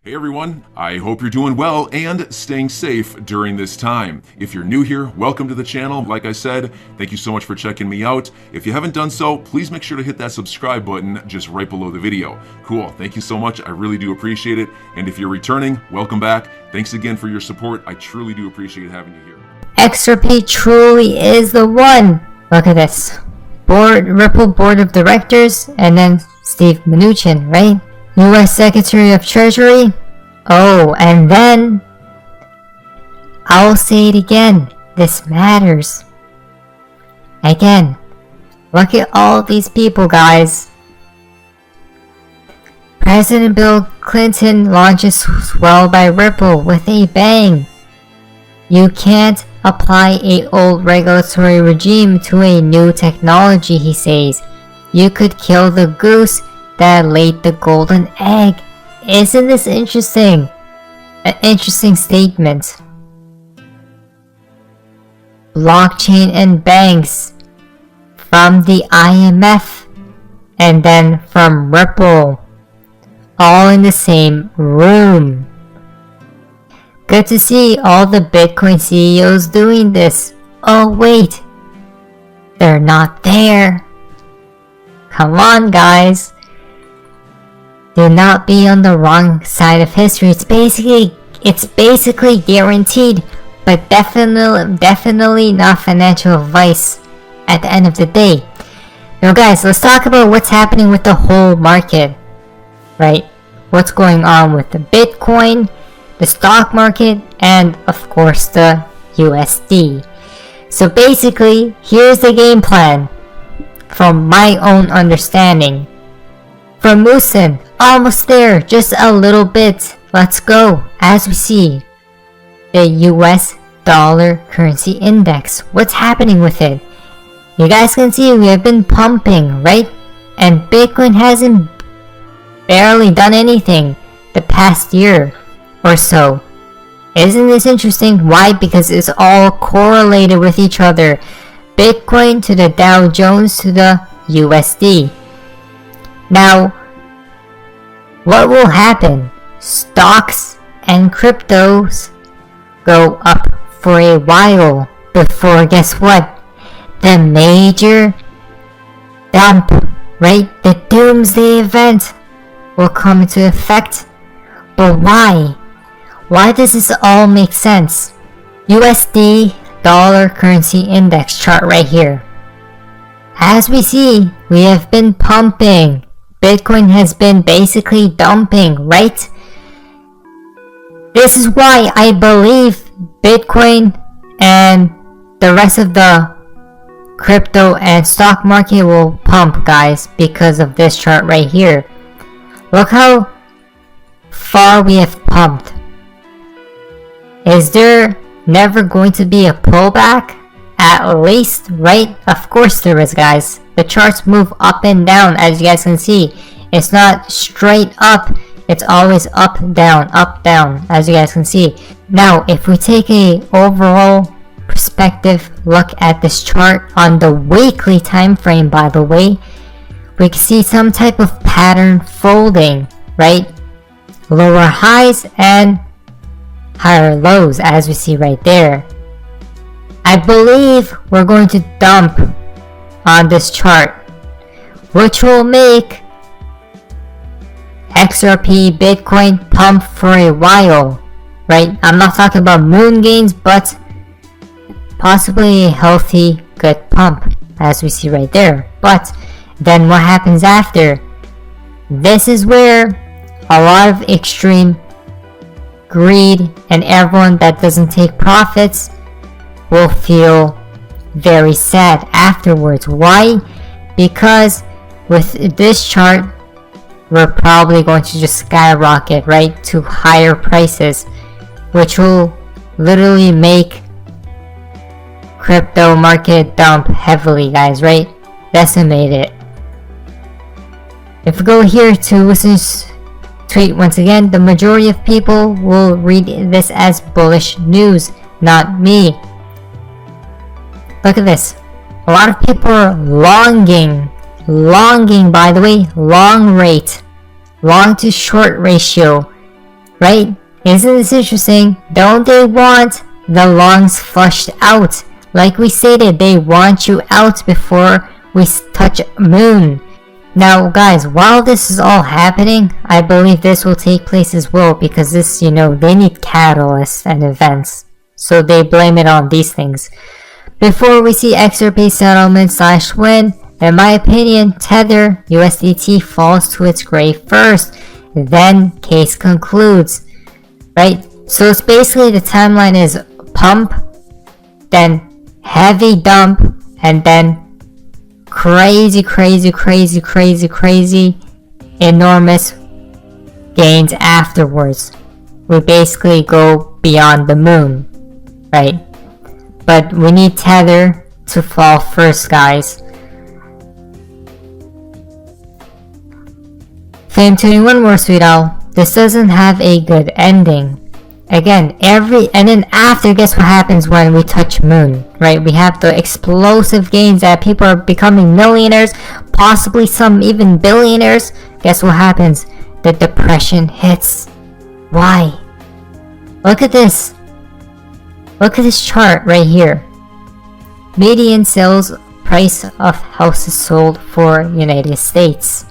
Hey everyone, I hope you're doing well and staying safe during this time. If you're new here, welcome to the channel. Like I said, thank you so much for checking me out. If you haven't done so, please make sure to hit that subscribe button just right below the video. Cool, thank you so much. I really do appreciate it. And if you're returning, welcome back. Thanks again for your support. I truly do appreciate having you here. XRP truly is the one. Look at this. Ripple Board of Directors, and then Steve Mnuchin, right? U.S. Secretary of Treasury. Oh, and then I'll say it again. This matters. Again, look at all these people, guys. President Bill Clinton launches Swell by Ripple with a bang. You can't apply an old regulatory regime to a new technology, he says. You could kill the goose that laid the golden egg. Isn't this interesting? An interesting statement. Blockchain and banks from the IMF and then from Ripple, all in the same room. Good to see all the Bitcoin CEOs doing this. Oh wait, they're not there. Come on, guys. Do not be on the wrong side of history. It's basically guaranteed, but definitely not financial advice at the end of the day. Now guys, let's talk about what's happening with the whole market, right? What's going on with the Bitcoin, the stock market, and of course the USD. So basically, here's the game plan from my own understanding. For Musin, almost there, just a little bit. Let's go. As we see, the US dollar currency index. What's happening with it? You guys can see we have been pumping, right? And Bitcoin hasn't barely done anything the past year or so. Isn't this interesting? Why? Because it's all correlated with each other. Bitcoin to the Dow Jones to the USD. Now, what will happen? Stocks and cryptos go up for a while before, guess what? The major dump, right? The doomsday event will come into effect. But why? Why does this all make sense? USD dollar currency index chart right here. As we see, we have been pumping. Bitcoin has been basically dumping, right? This is why I believe Bitcoin and the rest of the crypto and stock market will pump, guys, because of this chart right here. Look how far we have pumped. Is there never going to be a pullback? At least, right? Of course there is, guys. The charts move up and down, as you guys can see. It's not straight up. It's always up, down, as you guys can see. Now, if we take a overall perspective look at this chart on the weekly time frame, by the way, we can see some type of pattern folding, right? Lower highs and higher lows, as we see right there. I believe we're going to dump on this chart, which will make XRP Bitcoin pump for a while, right? I'm not talking about moon gains, but possibly a healthy, good pump, as we see right there. But then what happens after? This is where a lot of extreme greed and everyone that doesn't take profits will feel very sad afterwards. Why? Because with this chart, we're probably going to just skyrocket, right, to higher prices, which will literally make crypto market dump heavily, guys, right? Decimate it. If we go here to Wilson's tweet once again, the majority of people will read this as bullish news, not me. Look at this. A lot of people are longing, by the way, long to short ratio right? Isn't this interesting? Don't they want the longs flushed out? Like we stated, they want you out before we touch moon. Now guys, while this is all happening, I believe this will take place as well, because this, they need catalysts and events, so they blame it on these things. Before we see XRP settlement / win, in my opinion, Tether USDT falls to its grave first, then case concludes, right? So it's basically the timeline is pump, then heavy dump, and then crazy enormous gains afterwards. We basically go beyond the moon, right? But we need Tether to fall first, guys. Fame 21 more, sweetheart. This doesn't have a good ending. Again, and then after, guess what happens when we touch moon, right? We have the explosive gains that people are becoming millionaires, possibly some even billionaires. Guess what happens? The depression hits. Why? Look at this. Look at this chart right here. Median sales price of houses sold for United States.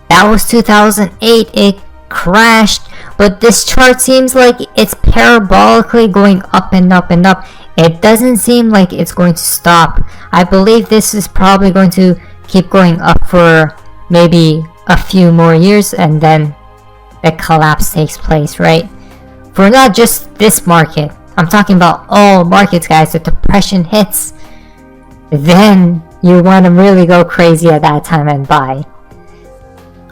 That was 2008. It crashed, but this chart seems like it's parabolically going up and up and up. It doesn't seem like it's going to stop. I believe this is probably going to keep going up for maybe a few more years, and then the collapse takes place, right? For not just this market, I'm talking about all markets, guys. The depression hits, then you want to really go crazy at that time and buy.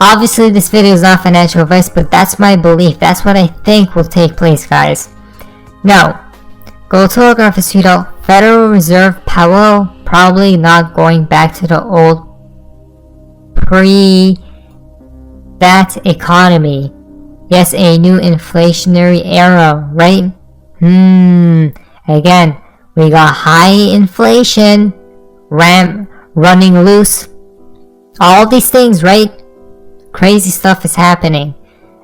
Obviously, this video is not financial advice, but that's my belief. That's what I think will take place, guys. Now, gold telegraph is Federal Reserve Powell probably not going back to the old pre-that economy. Yes, a new inflationary era, right? Again, we got high inflation, running loose, all these things, right? Crazy stuff is happening.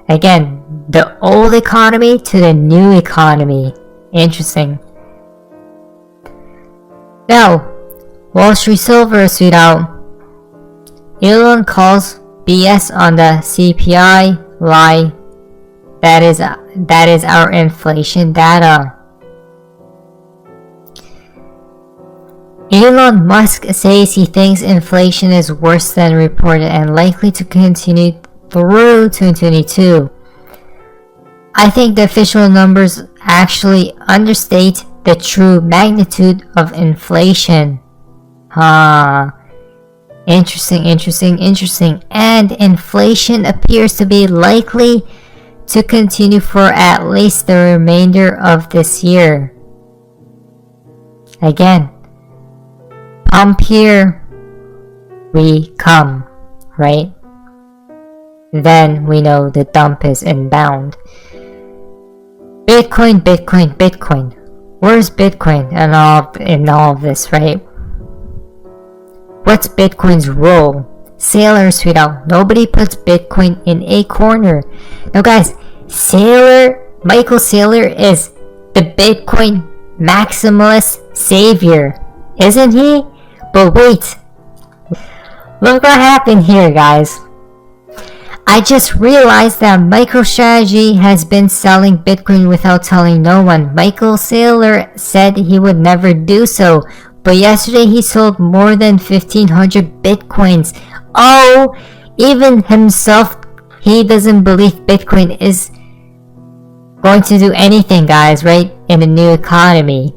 Again, the old economy to the new economy. Interesting. Now, Wall Street Silver, sweetheart. Elon calls BS on the CPI lie. That is our inflation data. Elon Musk says he thinks inflation is worse than reported and likely to continue through 2022. I think the official numbers actually understate the true magnitude of inflation. Interesting. And inflation appears to be likely to continue for at least the remainder of this year. Again, pump here, we come, right? Then we know the dump is inbound. Bitcoin. Where's Bitcoin in all of this, right? What's Bitcoin's role? Sailor, sweetheart. Nobody puts Bitcoin in a corner. Now guys, Michael Saylor is the Bitcoin maximalist savior, isn't he? But wait, look what happened here, guys. I just realized that MicroStrategy has been selling Bitcoin without telling no one. Michael Saylor said he would never do so, but yesterday he sold more than 1,500 Bitcoins. Oh, even himself, he doesn't believe Bitcoin is going to do anything, guys, right? In the new economy.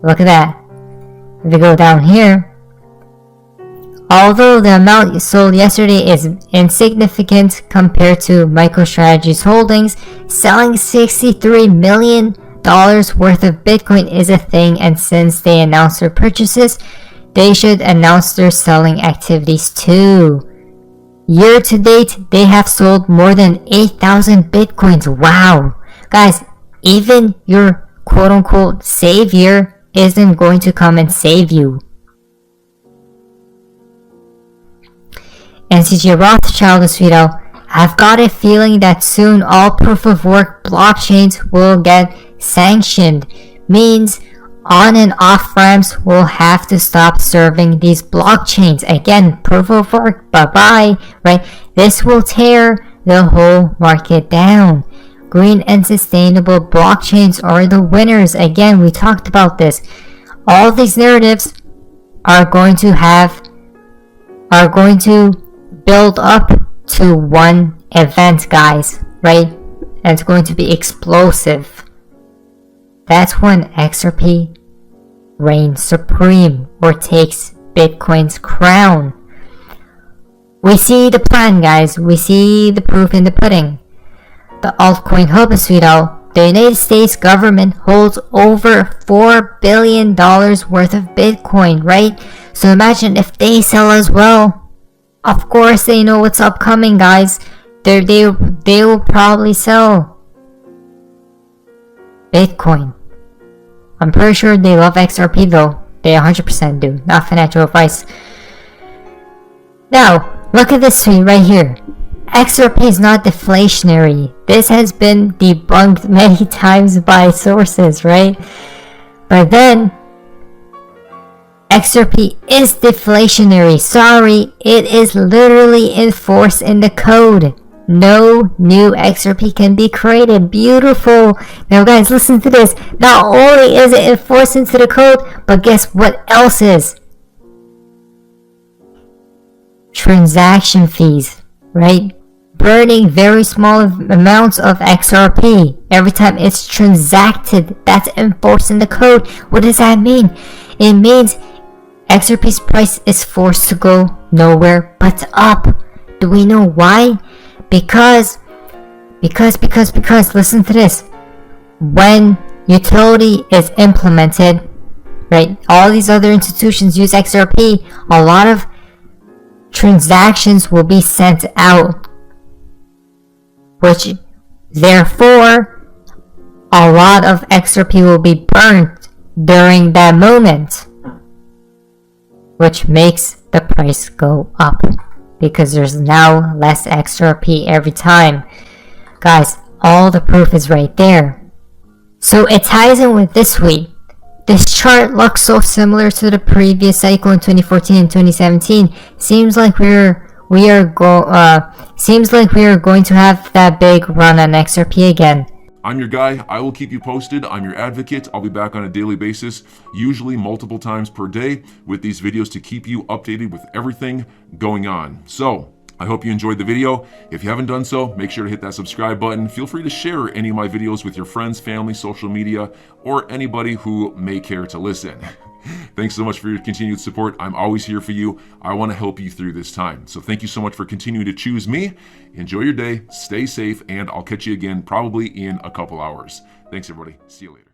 Look at that. If we go down here, although the amount sold yesterday is insignificant compared to MicroStrategy's holdings, selling $63 million worth of Bitcoin is a thing, and since they announced their purchases, they should announce their selling activities too. Year to date, they have sold more than 8,000 Bitcoins. Wow! Guys, even your quote-unquote savior isn't going to come and save you. NCG Rothschild, sweetheart. I've got a feeling that soon all proof of work blockchains will get sanctioned. Means on and off ramps will have to stop serving these blockchains. Again, proof of work, bye-bye, right? This will tear the whole market down. Green and sustainable blockchains are the winners. Again, we talked about this. All these narratives are going to build up to one event, guys, right? And it's going to be explosive. That's when XRP reigns supreme or takes Bitcoin's crown. We see the plan, guys. We see the proof in the pudding. The altcoin hub is sweet out. The United States government holds over $4 billion worth of Bitcoin, right? So imagine if they sell as well. Of course they know what's upcoming, guys. They will probably sell Bitcoin. I'm pretty sure they love XRP though. They 100% do. Not financial advice. Now, look at this tweet right here. XRP is not deflationary. This has been debunked many times by sources, right? But then, XRP is deflationary. Sorry, it is literally enforced in the code. No new XRP can be created. Beautiful. Now guys, listen to this. Not only is it enforced into the code, but guess what else is? Transaction fees, right? Burning very small amounts of XRP every time it's transacted. That's enforced in the code. What does that mean? It means XRP's price is forced to go nowhere but up. Do we know why? Because listen to this. When utility is implemented, right, all these other institutions use XRP, a lot of transactions will be sent out, which therefore a lot of XRP will be burnt during that moment, which makes the price go up because there's now less XRP every time. Guys, all the proof is right there. So it ties in with this tweet. This chart looks so similar to the previous cycle in 2014 and 2017. Seems like we are going to have that big run on XRP again. I'm your guy. I will keep you posted. I'm your advocate. I'll be back on a daily basis, usually multiple times per day, with these videos to keep you updated with everything going on. So I hope you enjoyed the video. If you haven't done so, make sure to hit that subscribe button. Feel free to share any of my videos with your friends, family, social media, or anybody who may care to listen. Thanks so much for your continued support. I'm always here for you. I want to help you through this time. So thank you so much for continuing to choose me. Enjoy your day, stay safe, and I'll catch you again probably in a couple hours. Thanks, everybody. See you later.